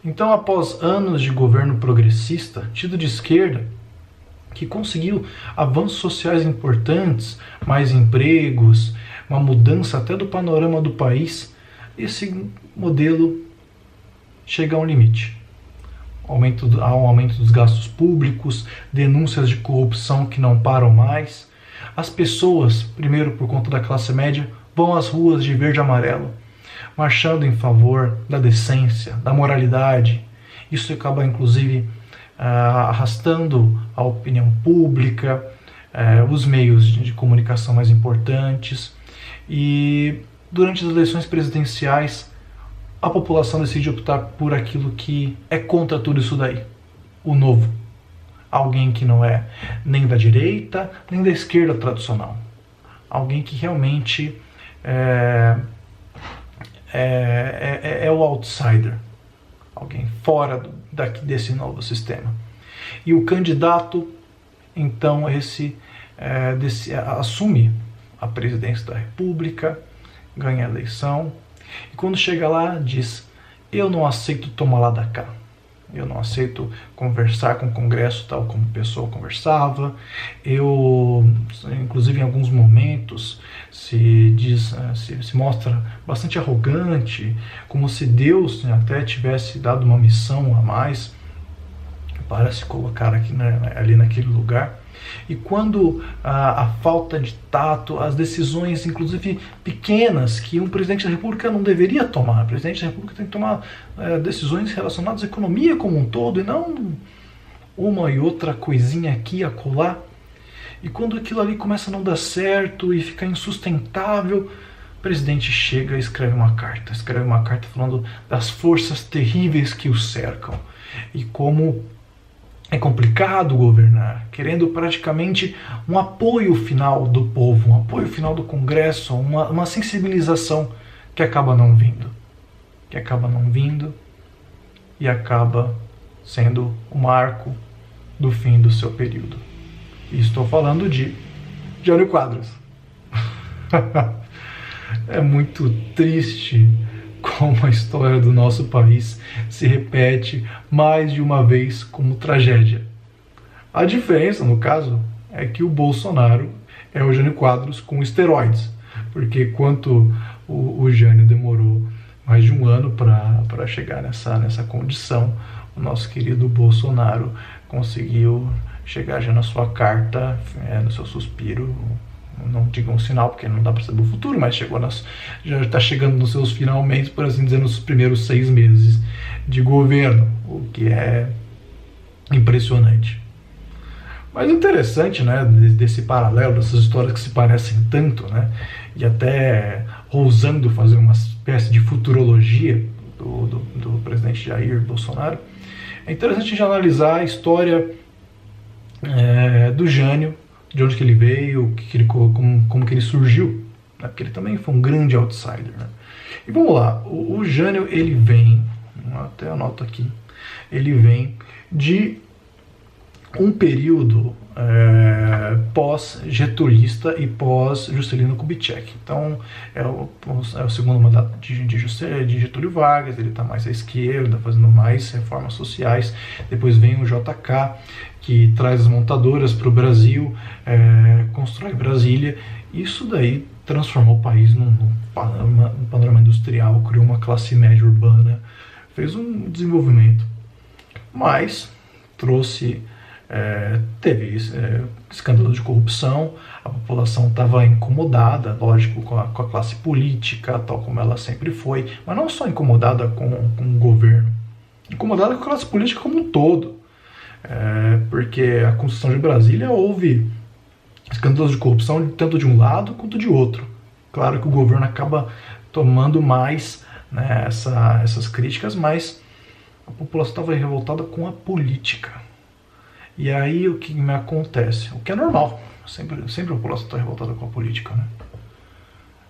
Então, após anos de governo progressista, tido de esquerda, que conseguiu avanços sociais importantes, mais empregos, uma mudança até do panorama do país, esse modelo chega a um limite. Há um aumento dos gastos públicos, denúncias de corrupção que não param mais. As pessoas, primeiro por conta da classe média, vão às ruas de verde e amarelo, marchando em favor da decência, da moralidade. Isso acaba, inclusive, arrastando a opinião pública, os meios de comunicação mais importantes. E durante as eleições presidenciais, a população decide optar por aquilo que é contra tudo isso daí, o novo. Alguém que não é nem da direita, nem da esquerda tradicional. Alguém que realmente é o outsider. Alguém fora desse novo sistema. E o candidato, então, assume a presidência da República, ganha a eleição, e quando chega lá diz: eu não aceito tomar lá da cá, eu não aceito conversar com o Congresso tal como a pessoa conversava, inclusive em alguns momentos se mostra bastante arrogante, como se Deus até tivesse dado uma missão a mais para se colocar aqui, ali naquele lugar. E quando a falta de tato, as decisões, inclusive pequenas, que um presidente da República não deveria tomar. O presidente da República tem que tomar decisões relacionadas à economia como um todo, e não uma e outra coisinha aqui e acolá. E quando aquilo ali começa a não dar certo e ficar insustentável, o presidente chega e escreve uma carta falando das forças terríveis que o cercam e como é complicado governar, querendo praticamente um apoio final do povo, um apoio final do Congresso, uma sensibilização que acaba não vindo. E acaba sendo o marco do fim do seu período. E estou falando de Jânio Quadros. É muito triste como a história do nosso país se repete mais de uma vez como tragédia. A diferença, no caso, é que o Bolsonaro é o Jânio Quadros com esteroides, porque enquanto o Jânio demorou mais de um ano para chegar nessa condição, o nosso querido Bolsonaro conseguiu chegar já na sua carta, no seu suspiro. Não diga um sinal, porque não dá para saber o futuro, mas já está chegando nos seus finalmente, por assim dizer, nos primeiros 6 meses de governo, o que é impressionante. Mas interessante, né, desse paralelo, dessas histórias que se parecem tanto, né, e até ousando fazer uma espécie de futurologia do presidente Jair Bolsonaro, é interessante a gente analisar a história do Jânio, de onde que ele veio, como que ele surgiu, né? Porque ele também foi um grande outsider, né? E vamos lá, o Jânio, ele vem, até anoto aqui, ele vem de um período pós-getulista e pós-Juscelino Kubitschek. Então, é o segundo mandato de Getúlio Vargas, ele está mais à esquerda, fazendo mais reformas sociais. Depois vem o JK, que traz as montadoras para o Brasil, constrói Brasília. Isso daí transformou o país num panorama industrial, criou uma classe média urbana, fez um desenvolvimento, mas teve escândalo de corrupção, a população estava incomodada, lógico, com a classe política, tal como ela sempre foi, mas não só incomodada com o governo, incomodada com a classe política como um todo, porque a construção de Brasília houve escândalos de corrupção tanto de um lado quanto de outro. Claro que o governo acaba tomando mais, né, essas críticas, mas a população estava revoltada com a política. E aí o que me acontece? O que é normal, sempre a população está revoltada com a política, né?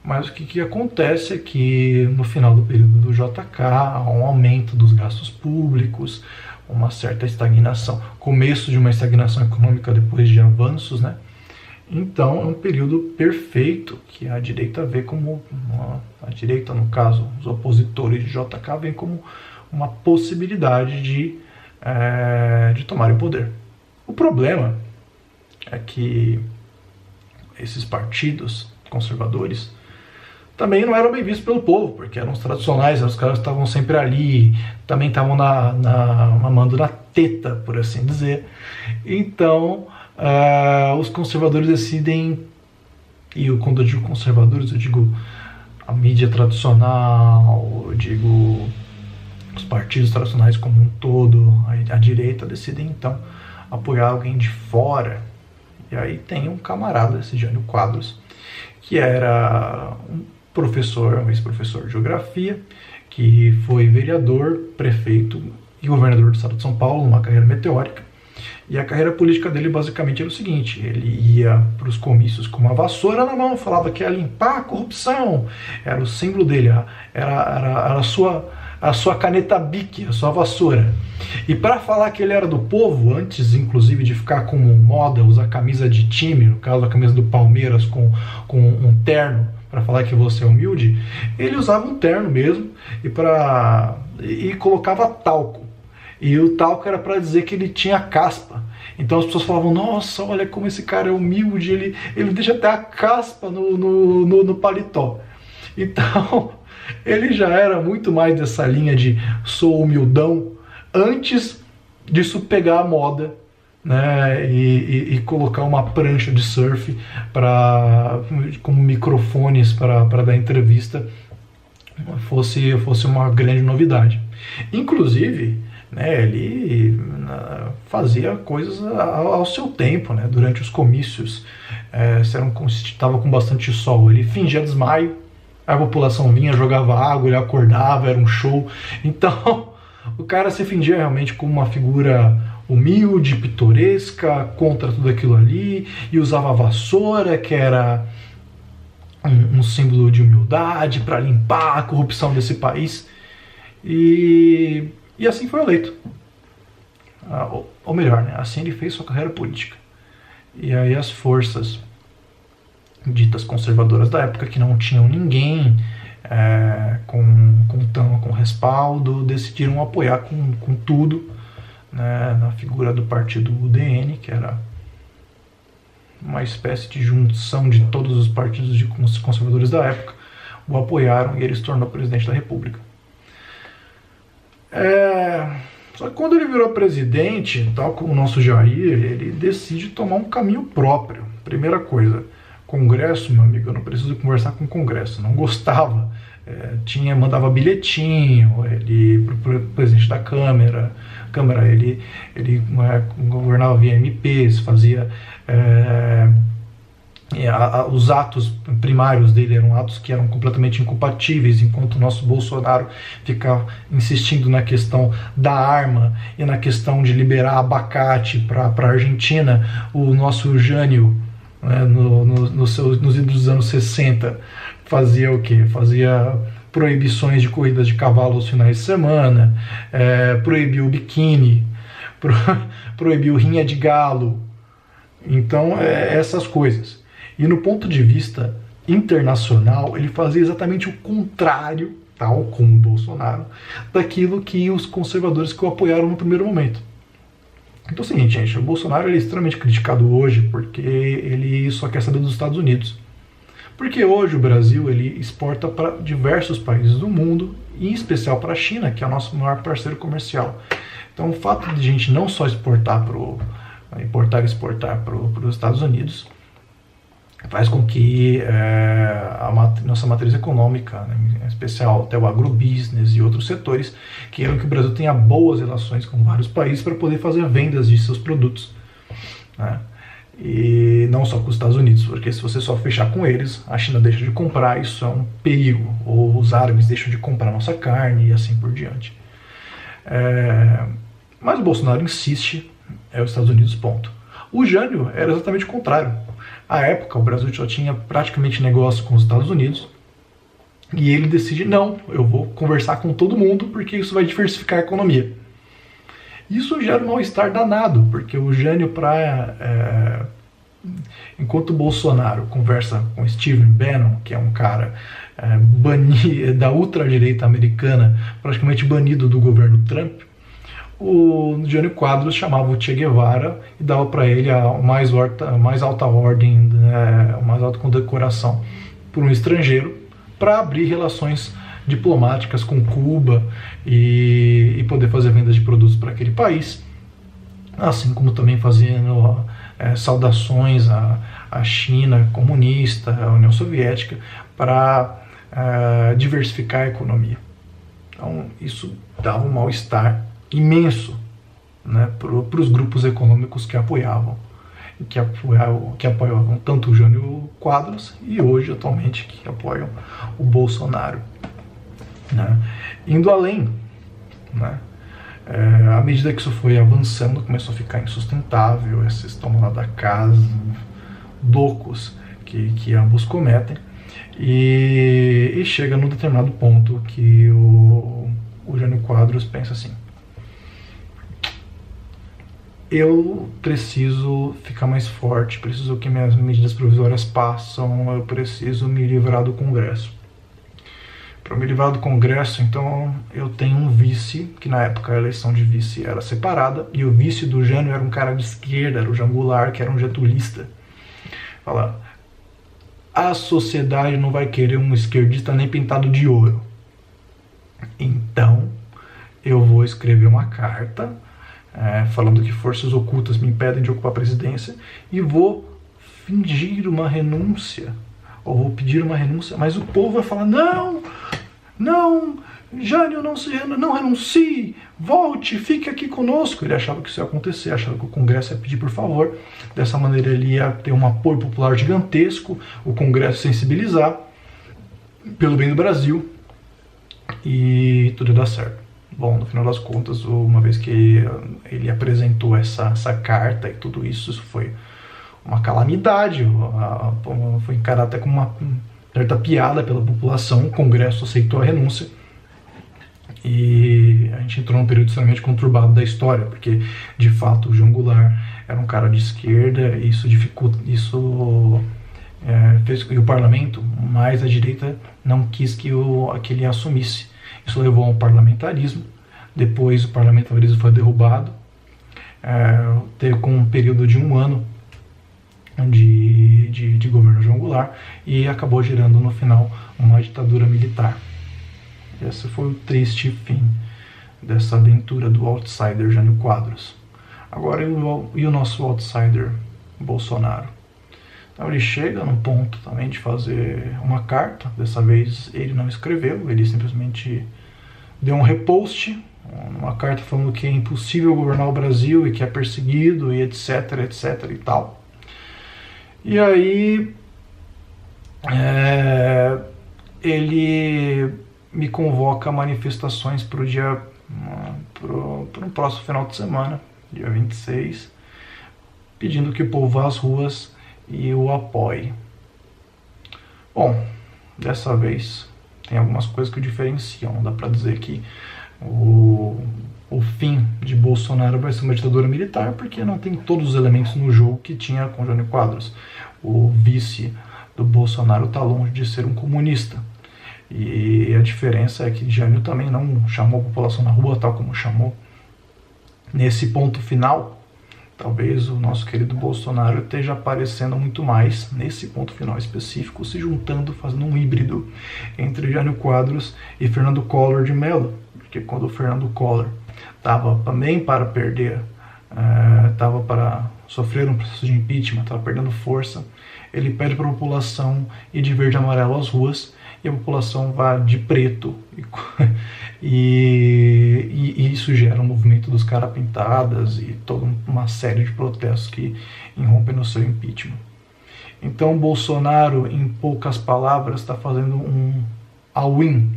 Mas o que acontece é que no final do período do JK há um aumento dos gastos públicos, uma certa estagnação, começo de uma estagnação econômica depois de avanços, né? Então é um período perfeito que a direita vê como, a direita no caso, os opositores de JK, vêem como uma possibilidade de tomarem o poder. O problema é que esses partidos conservadores também não eram bem vistos pelo povo, porque eram os tradicionais, os caras estavam sempre ali, também estavam mamando na teta, por assim dizer. Então, os conservadores decidem, e quando eu digo conservadores, eu digo a mídia tradicional, eu digo os partidos tradicionais como um todo, a direita, decidem então apoiar alguém de fora. E aí tem um camarada, esse Jânio Quadros, que era um ex-professor de geografia, que foi vereador, prefeito e governador do estado de São Paulo, numa carreira meteórica. E a carreira política dele basicamente era o seguinte: ele ia para os comícios com uma vassoura na mão, falava que ia limpar a corrupção, era o símbolo dele, era a sua caneta Bic, a sua vassoura. E para falar que ele era do povo, antes inclusive de ficar como moda usar camisa de time, no caso a camisa do Palmeiras com um terno, para falar que você é humilde, ele usava um terno mesmo e colocava talco. E o talco era para dizer que ele tinha caspa. Então as pessoas falavam: nossa, olha como esse cara é humilde, ele deixa até a caspa no paletó. Então ele já era muito mais dessa linha de sou humildão, antes disso pegar a moda, né, e colocar uma prancha de surf como microfones para dar entrevista fosse uma grande novidade. Inclusive, né, ele fazia coisas ao seu tempo, né, durante os comícios. Estava com bastante sol, ele fingia desmaio, a população vinha, jogava água, ele acordava, era um show. Então o cara se fingia realmente como uma figura humilde, pitoresca, contra tudo aquilo ali, e usava a vassoura, que era um símbolo de humildade, para limpar a corrupção desse país. E assim foi eleito. Ou melhor, né? Assim ele fez sua carreira política. E aí as forças ditas conservadoras da época, que não tinham ninguém com respaldo, decidiram apoiar com tudo, né, na figura do partido UDN, que era uma espécie de junção de todos os partidos conservadores da época, o apoiaram e ele se tornou presidente da República. Só que quando ele virou presidente, tal como o nosso Jair, ele decide tomar um caminho próprio. Primeira coisa, Congresso, meu amigo, eu não preciso conversar com o Congresso, não gostava. Mandava bilhetinho, ele pro presidente da Câmara, ele governava via MPs, fazia os atos primários dele eram atos que eram completamente incompatíveis, enquanto o nosso Bolsonaro ficava insistindo na questão da arma e na questão de liberar abacate para a Argentina. O nosso Jânio, né, nos idos dos anos 60, fazia o quê? Fazia proibições de corridas de cavalo aos finais de semana, proibiu o biquíni, proibiu rinha de galo. Então, essas coisas. E no ponto de vista internacional, ele fazia exatamente o contrário, tal como o Bolsonaro, daquilo que os conservadores que o apoiaram no primeiro momento. Então é o seguinte, gente, o Bolsonaro é extremamente criticado hoje porque ele só quer saber dos Estados Unidos. Porque hoje o Brasil ele exporta para diversos países do mundo, e em especial para a China, que é o nosso maior parceiro comercial. Então o fato de a gente não só exportar e exportar para os Estados Unidos faz com que nossa matriz econômica, né, em especial até o agrobusiness e outros setores, queiram que o Brasil tenha boas relações com vários países para poder fazer vendas de seus produtos, né? E não só com os Estados Unidos, porque se você só fechar com eles, a China deixa de comprar, isso é um perigo, ou os árabes deixam de comprar nossa carne e assim por diante. Mas o Bolsonaro insiste, os Estados Unidos, ponto. O Jânio era exatamente o contrário. À época, o Brasil já tinha praticamente negócio com os Estados Unidos, e ele decide: não, eu vou conversar com todo mundo, porque isso vai diversificar a economia. Isso gera um mal-estar danado, porque o Jânio, enquanto o Bolsonaro conversa com Steve Bannon, que é um cara da ultradireita americana, praticamente banido do governo Trump, o Jânio Quadros chamava o Che Guevara e dava para ele a mais alta ordem, a mais alta condecoração por um estrangeiro, para abrir relações diplomáticas com Cuba e poder fazer vendas de produtos para aquele país, assim como também fazendo saudações à China comunista, à União Soviética, para diversificar a economia. Então isso dava um mal-estar imenso, né, para os grupos econômicos que apoiavam tanto o Jânio Quadros e hoje, atualmente, que apoiam o Bolsonaro. Né? Indo além, né, à medida que isso foi avançando, começou a ficar insustentável, esses tomam lá da casa, docos que ambos cometem, e chega num determinado ponto que o Jânio Quadros pensa assim: eu preciso ficar mais forte, preciso que minhas medidas provisórias passem, eu preciso me livrar do Congresso. Para me livrar do Congresso, então, eu tenho um vice, que na época a eleição de vice era separada, e o vice do Jânio era um cara de esquerda, era o Jean Goulart, que era um getulista. Fala, a sociedade não vai querer um esquerdista nem pintado de ouro. Então, eu vou escrever uma carta falando que forças ocultas me impedem de ocupar a presidência e vou fingir uma renúncia, ou vou pedir uma renúncia, mas o povo vai falar, não, Jânio, não renuncie, volte, fique aqui conosco. Ele achava que isso ia acontecer, achava que o Congresso ia pedir por favor, dessa maneira ele ia ter um apoio popular gigantesco, o Congresso sensibilizar pelo bem do Brasil e tudo ia dar certo. Bom, no final das contas, uma vez que ele apresentou essa carta e tudo isso, foi uma calamidade, foi encarado até como uma certa piada pela população. O Congresso aceitou a renúncia e a gente entrou num período extremamente conturbado da história, porque de fato o Jean Goulart era um cara de esquerda e isso fez com que o parlamento, mais a direita, não quis que ele assumisse. Isso levou ao parlamentarismo. Depois o parlamentarismo foi derrubado, teve com um período de 1 ano de governo João Goulart e acabou gerando no final uma ditadura militar. Esse foi o triste fim dessa aventura do outsider Jânio Quadros. Agora e o nosso outsider Bolsonaro? Então ele chega no ponto também de fazer uma carta. Dessa vez ele não escreveu, ele simplesmente deu um repost, uma carta falando que é impossível governar o Brasil e que é perseguido e etc e tal. E aí ele me convoca a manifestações para um próximo final de semana, dia 26, pedindo que o povo vá às ruas e o apoie. Bom, dessa vez tem algumas coisas que o diferenciam. Não dá para dizer que o fim de Bolsonaro vai ser uma ditadura militar, porque não tem todos os elementos no jogo que tinha com Jânio Quadros. O vice do Bolsonaro está longe de ser um comunista. E a diferença é que Jânio também não chamou a população na rua tal como chamou. Nesse ponto final, talvez o nosso querido Bolsonaro esteja aparecendo muito mais, nesse ponto final específico, se juntando, fazendo um híbrido entre Jânio Quadros e Fernando Collor de Mello. Porque quando o Fernando Collor estava também para perder, estava para sofrer um processo de impeachment, estava perdendo força, ele pede para a população ir de verde e amarelo às ruas, e a população vai de preto, e isso gera um movimento dos caras pintadas e toda uma série de protestos que irrompem no seu impeachment. Então Bolsonaro, em poucas palavras, está fazendo um all-in,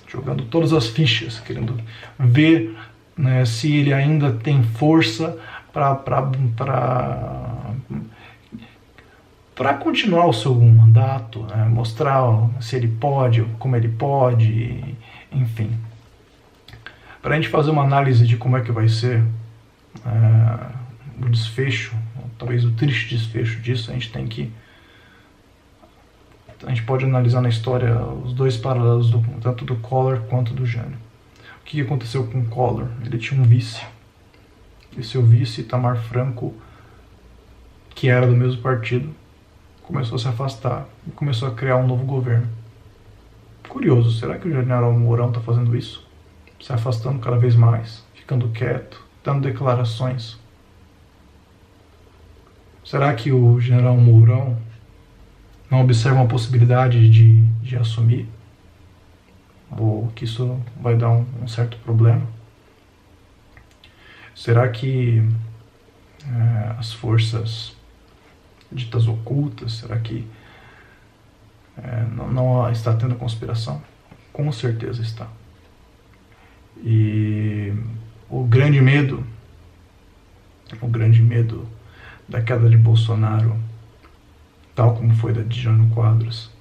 jogando todas as fichas, querendo ver, né, se ele ainda tem força para continuar o seu mandato, né, mostrar se ele pode, como ele pode, enfim. Para a gente fazer uma análise de como é que vai ser o desfecho, talvez o triste desfecho disso, a gente tem que a gente pode analisar na história os dois paralelos, tanto do Collor quanto do Jânio. O que aconteceu com o Collor? Ele tinha um vice. E seu vice, Itamar Franco, que era do mesmo partido, começou a se afastar e começou a criar um novo governo. Curioso, será que o general Mourão está fazendo isso? Se afastando cada vez mais, ficando quieto, dando declarações. Será que o general Mourão não observa uma possibilidade de assumir? Ou que isso vai dar um certo problema? Será que as forças ditas ocultas, será que não está tendo conspiração? Com certeza está. E o grande medo da queda de Bolsonaro, tal como foi da de Jânio Quadros,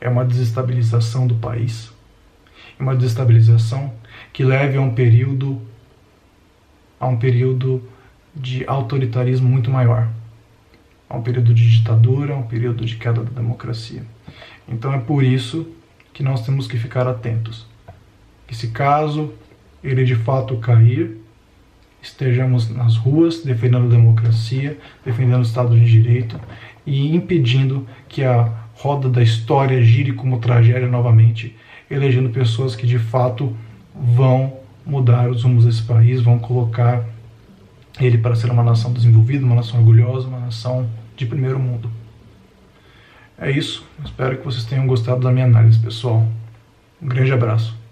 é uma desestabilização do país, uma desestabilização que leve a um período de autoritarismo muito maior, a um período de ditadura, a um período de queda da democracia. Então é por isso que nós temos que ficar atentos, que se caso ele de fato cair, estejamos nas ruas defendendo a democracia, defendendo o Estado de Direito e impedindo que a roda da história gire como tragédia novamente, elegendo pessoas que de fato vão mudar os rumos desse país, vão colocar ele para ser uma nação desenvolvida, uma nação orgulhosa, uma nação de primeiro mundo. É isso, espero que vocês tenham gostado da minha análise, pessoal. Um grande abraço.